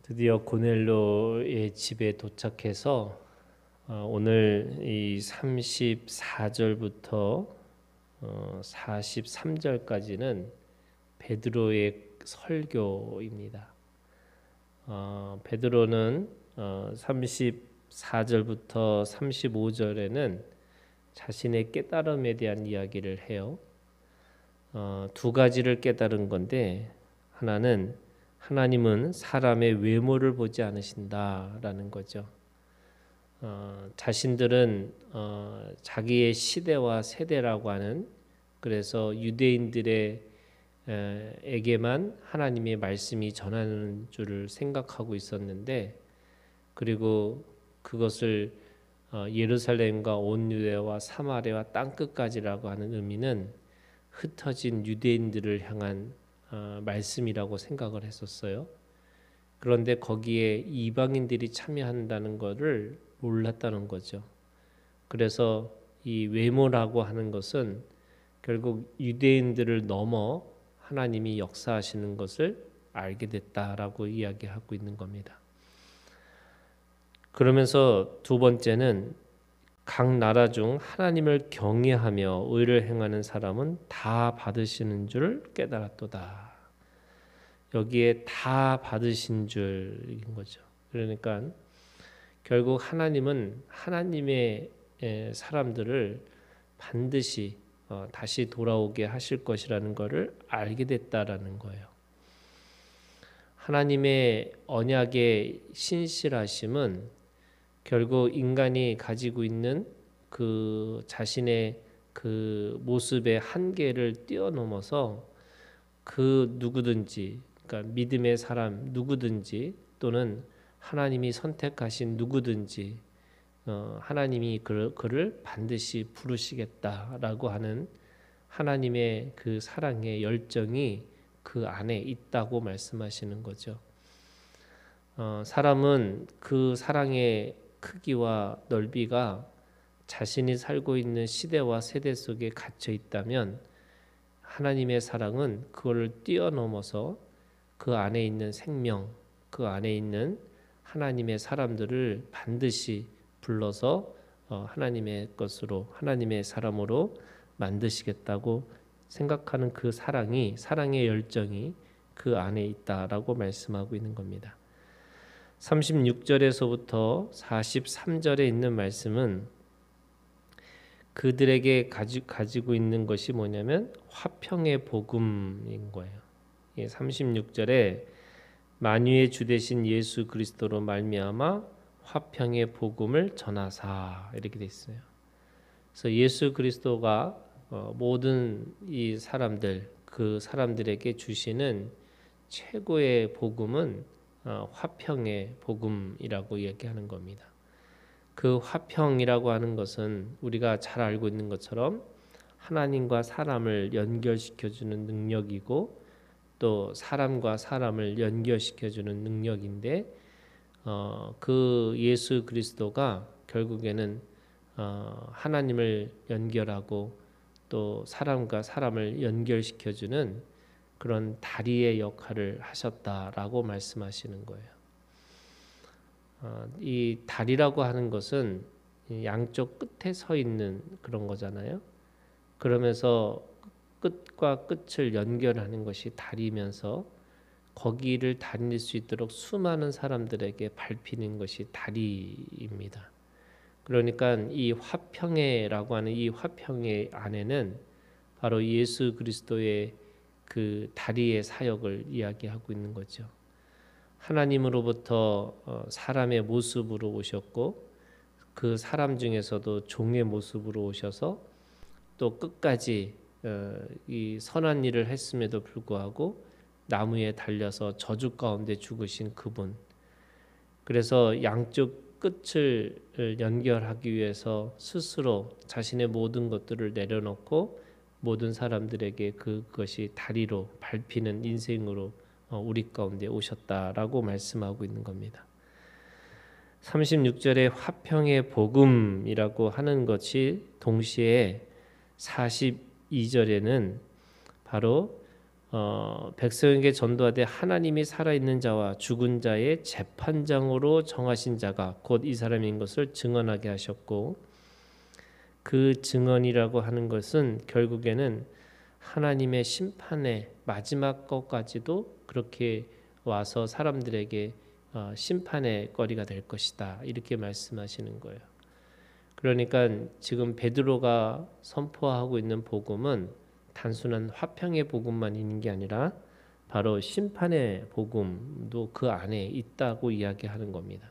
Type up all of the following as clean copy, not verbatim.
드디어 고넬료의 집에 도착해서 오늘 이 34절부터 43절까지는 베드로의 설교입니다. 베드로는 34절부터 35절에는 자신의 깨달음에 대한 이야기를 해요. 두 가지를 깨달은 건데, 하나는 하나님은 사람의 외모를 보지 않으신다라는 거죠. 자신들은 자기의 시대와 세대라고 하는, 그래서 유대인들의 에게만 하나님의 말씀이 전하는 줄을 생각하고 있었는데, 그리고 그것을 예루살렘과 온 유대와 사마리아와 땅끝까지라고 하는 의미는 흩어진 유대인들을 향한 말씀이라고 생각을 했었어요. 그런데 거기에 이방인들이 참여한다는 것을 몰랐다는 거죠. 그래서 이 외모라고 하는 것은 결국 유대인들을 넘어 하나님이 역사하시는 것을 알게 됐다라고 이야기하고 있는 겁니다. 그러면서 두 번째는 각 나라 중 하나님을 경외하며 의를 행하는 사람은 다 받으시는 줄 깨달았도다. 여기에 다 받으신 줄인 거죠. 그러니까 결국 하나님은 하나님의 사람들을 반드시 다시 돌아오게 하실 것이라는 것을 알게 됐다라는 거예요. 하나님의 언약의 신실하심은 결국 인간이 가지고 있는 그 자신의 그 모습의 한계를 뛰어넘어서 그 누구든지, 그러니까 믿음의 사람 누구든지 또는 하나님이 선택하신 누구든지 하나님이 그를 반드시 부르시겠다라고 하는 하나님의 그 사랑의 열정이 그 안에 있다고 말씀하시는 거죠. 사람은 그 사랑의 크기와 넓이가 자신이 살고 있는 시대와 세대 속에 갇혀 있다면 하나님의 사랑은 그걸 뛰어넘어서 그 안에 있는 생명, 그 안에 있는 하나님의 사람들을 반드시 불러서 하나님의 것으로, 하나님의 사람으로 만드시겠다고 생각하는 그 사랑의 열정이 그 안에 있다라고 말씀하고 있는 겁니다. 36절에서부터 43절에 있는 말씀은 그들에게 가지고 있는 것이 뭐냐면 화평의 복음인 거예요. 36절에 만유의 주 되신 예수 그리스도로 말미암아 화평의 복음을 전하사 이렇게 돼 있어요. 그래서 예수 그리스도가 모든 이 사람들, 그 사람들에게 주시는 최고의 복음은 화평의 복음이라고 얘기하는 겁니다. 그 화평이라고 하는 것은 우리가 잘 알고 있는 것처럼 하나님과 사람을 연결시켜주는 능력이고 또 사람과 사람을 연결시켜주는 능력인데 그 예수 그리스도가 결국에는 하나님을 연결하고 또 사람과 사람을 연결시켜주는 그런 다리의 역할을 하셨다라고 말씀하시는 거예요. 이 다리라고 하는 것은 양쪽 끝에 서 있는 그런 거잖아요. 그러면서 끝과 끝을 연결하는 것이 다리면서 거기를 다닐 수 있도록 수많은 사람들에게 밟히는 것이 다리입니다. 그러니까 이 화평회라고 하는 이 화평회 안에는 바로 예수 그리스도의 그 다리의 사역을 이야기하고 있는 거죠. 하나님으로부터 사람의 모습으로 오셨고 그 사람 중에서도 종의 모습으로 오셔서 또 끝까지 이 선한 일을 했음에도 불구하고 나무에 달려서 저주 가운데 죽으신 그분. 그래서 양쪽 끝을 연결하기 위해서 스스로 자신의 모든 것들을 내려놓고 모든 사람들에게 그것이 다리로 밟히는 인생으로 우리 가운데 오셨다라고 말씀하고 있는 겁니다. 36절에 화평의 복음이라고 하는 것이 동시에 42절에는 바로 백성에게 전도하되 하나님이 살아있는 자와 죽은 자의 재판장으로 정하신 자가 곧 이 사람인 것을 증언하게 하셨고, 그 증언이라고 하는 것은 결국에는 하나님의 심판의 마지막 것까지도 그렇게 와서 사람들에게 심판의 거리가 될 것이다, 이렇게 말씀하시는 거예요. 그러니까 지금 베드로가 선포하고 있는 복음은 단순한 화평의 복음만 있는 게 아니라 바로 심판의 복음도 그 안에 있다고 이야기하는 겁니다.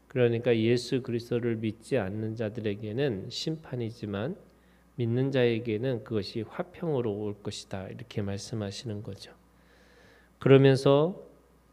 그러니까 예수 그리스도를 믿지 않는 자들에게는 심판이지만 믿는 자에게는 그것이 화평으로 올 것이다, 이렇게 말씀하시는 거죠. 그러면서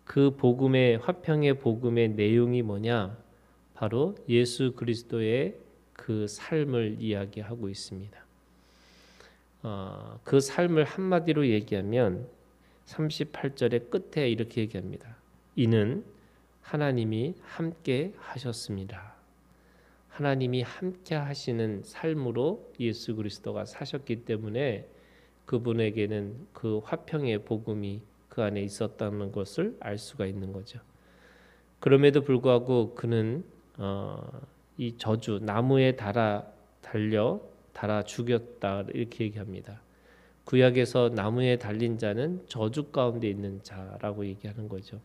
그 복음의, 화평의 복음의 내용이 뭐냐? 바로 예수 그리스도의 그 삶을 이야기하고 있습니다. 그 삶을 한마디로 얘기하면 38절의 끝에 이렇게 얘기합니다. 이는 하나님이 함께 하셨습니다. 하나님이 함께 하시는 삶으로 예수 그리스도가 사셨기 때문에 그분에게는 그 화평의 복음이 그 안에 있었다는 것을 알 수가 있는 거죠. 그럼에도 불구하고 그는 이 저주, 나무에 달아 죽였다, 이렇게 얘기합니다. 구약에서 나무에 달린 자는 저주 가운데 있는 자라고 얘기하는 거죠.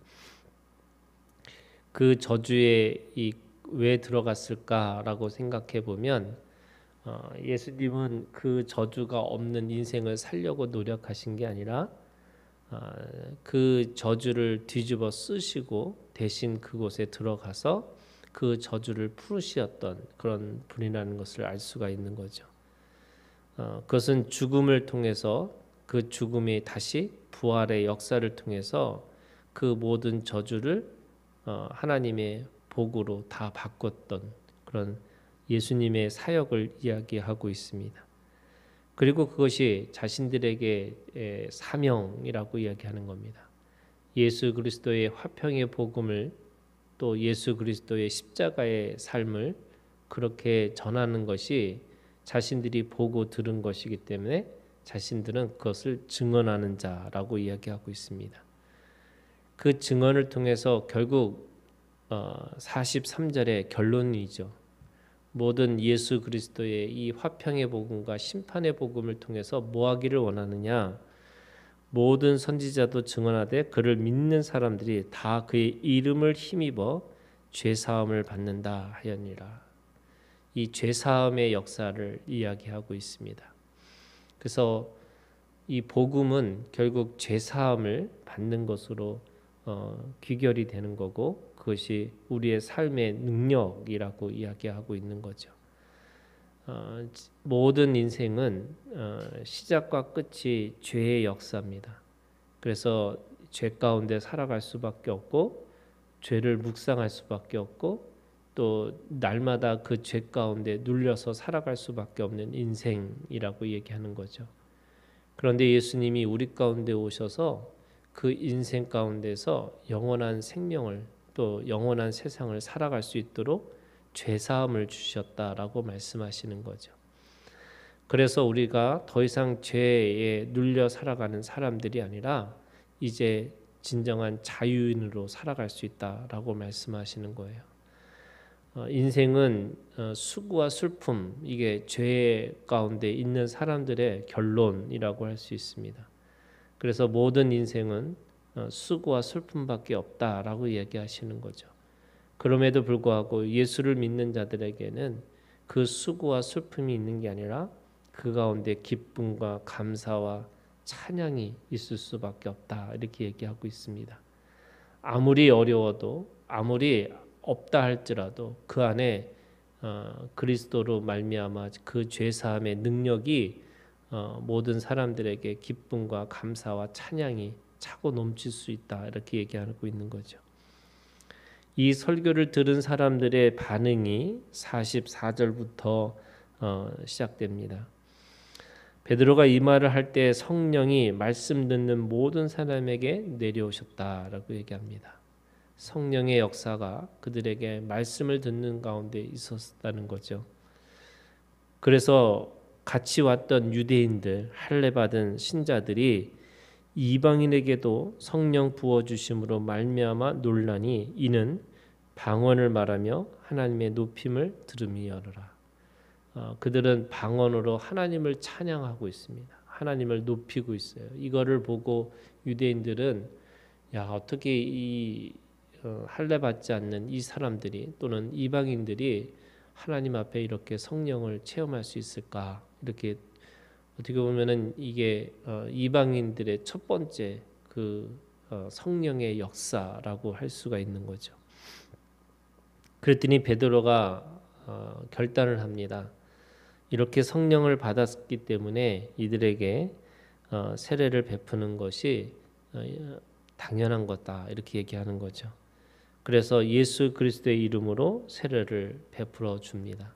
그 저주에 왜 들어갔을까라고 생각해 보면 예수님은 그 저주가 없는 인생을 살려고 노력하신 게 아니라 그 저주를 뒤집어 쓰시고 대신 그곳에 들어가서 그 저주를 풀으셨던 그런 분이라는 것을 알 수가 있는 거죠. 그것은 죽음을 통해서, 그 죽음이 다시 부활의 역사를 통해서 그 모든 저주를 하나님의 복으로 다 바꿨던 그런 예수님의 사역을 이야기하고 있습니다. 그리고 그것이 자신들에게 사명이라고 이야기하는 겁니다. 예수 그리스도의 화평의 복음을, 또 예수 그리스도의 십자가의 삶을 그렇게 전하는 것이 자신들이 보고 들은 것이기 때문에 자신들은 그것을 증언하는 자라고 이야기하고 있습니다. 그 증언을 통해서 결국 43절의 결론이죠. 모든 예수 그리스도의 이 화평의 복음과 심판의 복음을 통해서 뭐 하기를 원하느냐? 모든 선지자도 증언하되 그를 믿는 사람들이 다 그의 이름을 힘입어 죄사함을 받는다 하였니라. 이 죄사함의 역사를 이야기하고 있습니다. 그래서 이 복음은 결국 죄사함을 받는 것으로 귀결이 되는 거고, 그것이 우리의 삶의 능력이라고 이야기하고 있는 거죠. 모든 인생은 시작과 끝이 죄의 역사입니다. 그래서 죄 가운데 살아갈 수밖에 없고, 죄를 묵상할 수밖에 없고, 또 날마다 그 죄 가운데 눌려서 살아갈 수밖에 없는 인생이라고 얘기하는 거죠. 그런데 예수님이 우리 가운데 오셔서 그 인생 가운데서 영원한 생명을, 또 영원한 세상을 살아갈 수 있도록 죄사함을 주셨다라고 말씀하시는 거죠. 그래서 우리가 더 이상 죄에 눌려 살아가는 사람들이 아니라 이제 진정한 자유인으로 살아갈 수 있다라고 말씀하시는 거예요. 인생은 수고와 슬픔, 이게 죄 가운데 있는 사람들의 결론이라고 할 수 있습니다. 그래서 모든 인생은 수고와 슬픔밖에 없다라고 얘기하시는 거죠. 그럼에도 불구하고 예수를 믿는 자들에게는 그 수고와 슬픔이 있는 게 아니라 그 가운데 기쁨과 감사와 찬양이 있을 수밖에 없다, 이렇게 얘기하고 있습니다. 아무리 어려워도, 아무리 없다 할지라도 그 안에 그리스도로 말미암아 그 죄사함의 능력이 모든 사람들에게 기쁨과 감사와 찬양이 차고 넘칠 수 있다, 이렇게 얘기하고 있는 거죠. 이 설교를 들은 사람들의 반응이 44절부터 시작됩니다. 베드로가 이 말을 할 때 성령이 말씀 듣는 모든 사람에게 내려오셨다라고 얘기합니다. 성령의 역사가 그들에게 말씀을 듣는 가운데 있었다는 거죠. 그래서 같이 왔던 유대인들, 할례 받은 신자들이 이방인에게도 성령 부어 주심으로 말미암아 논란이 이는 방언을 말하며 하나님의 높임을 들음이어라. 그들은 방언으로 하나님을 찬양하고 있습니다. 하나님을 높이고 있어요. 이거를 보고 유대인들은 야 어떻게 이 할례 받지 않는 이 사람들이 또는 이방인들이 하나님 앞에 이렇게 성령을 체험할 수 있을까? 이렇게 어떻게 보면은 이게 이방인들의 첫 번째 그 성령의 역사라고 할 수가 있는 거죠. 그랬더니 베드로가 결단을 합니다. 이렇게 성령을 받았기 때문에 이들에게 세례를 베푸는 것이 당연한 거다 이렇게 얘기하는 거죠. 그래서 예수 그리스도의 이름으로 세례를 베풀어 줍니다.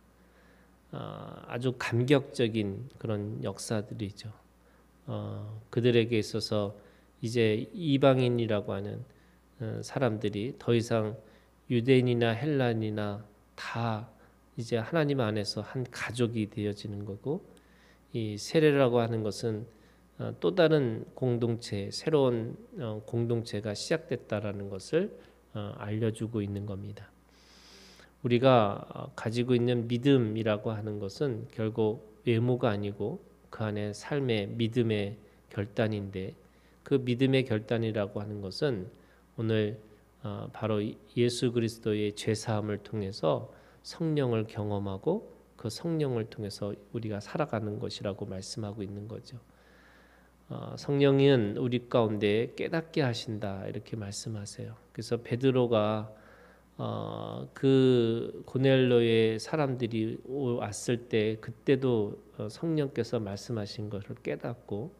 아주 감격적인 그런 역사들이죠. 그들에게 있어서 이제 이방인이라고 하는 사람들이 더 이상 유대인이나 헬란이나 다 이제 하나님 안에서 한 가족이 되어지는 거고, 이 세례라고 하는 것은 또 다른 공동체, 새로운 공동체가 시작됐다라는 것을 알려주고 있는 겁니다. 우리가 가지고 있는 믿음이라고 하는 것은 결국 외모가 아니고 그 안에 삶의 믿음의 결단인데, 그 믿음의 결단이라고 하는 것은 오늘 바로 예수 그리스도의 죄 사함을 통해서 성령을 경험하고 그 성령을 통해서 우리가 살아가는 것이라고 말씀하고 있는 거죠. 성령은 우리 가운데 깨닫게 하신다 이렇게 말씀하세요. 그래서 베드로가 그 고넬로의 사람들이 왔을 때 그때도 성령께서 말씀하신 것을 깨닫고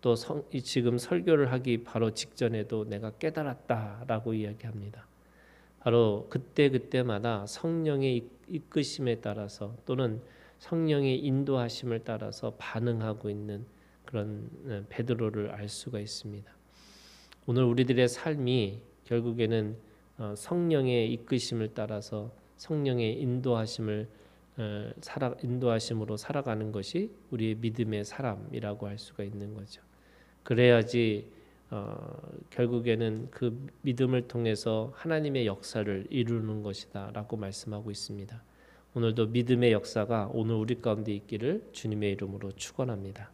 또 지금 설교를 하기 바로 직전에도 내가 깨달았다라고 이야기합니다. 바로 그때마다 성령의 이끄심에 따라서 또는 성령의 인도하심을 따라서 반응하고 있는 그런 베드로를 알 수가 있습니다. 오늘 우리들의 삶이 결국에는 성령의 이끄심을 따라서 성령의 인도하심으로 살아가는 것이 우리의 믿음의 사람이라고 할 수가 있는 거죠. 그래야지 결국에는 그 믿음을 통해서 하나님의 역사를 이루는 것이다라고 말씀하고 있습니다. 오늘도 믿음의 역사가 오늘 우리 가운데 있기를 주님의 이름으로 축원합니다.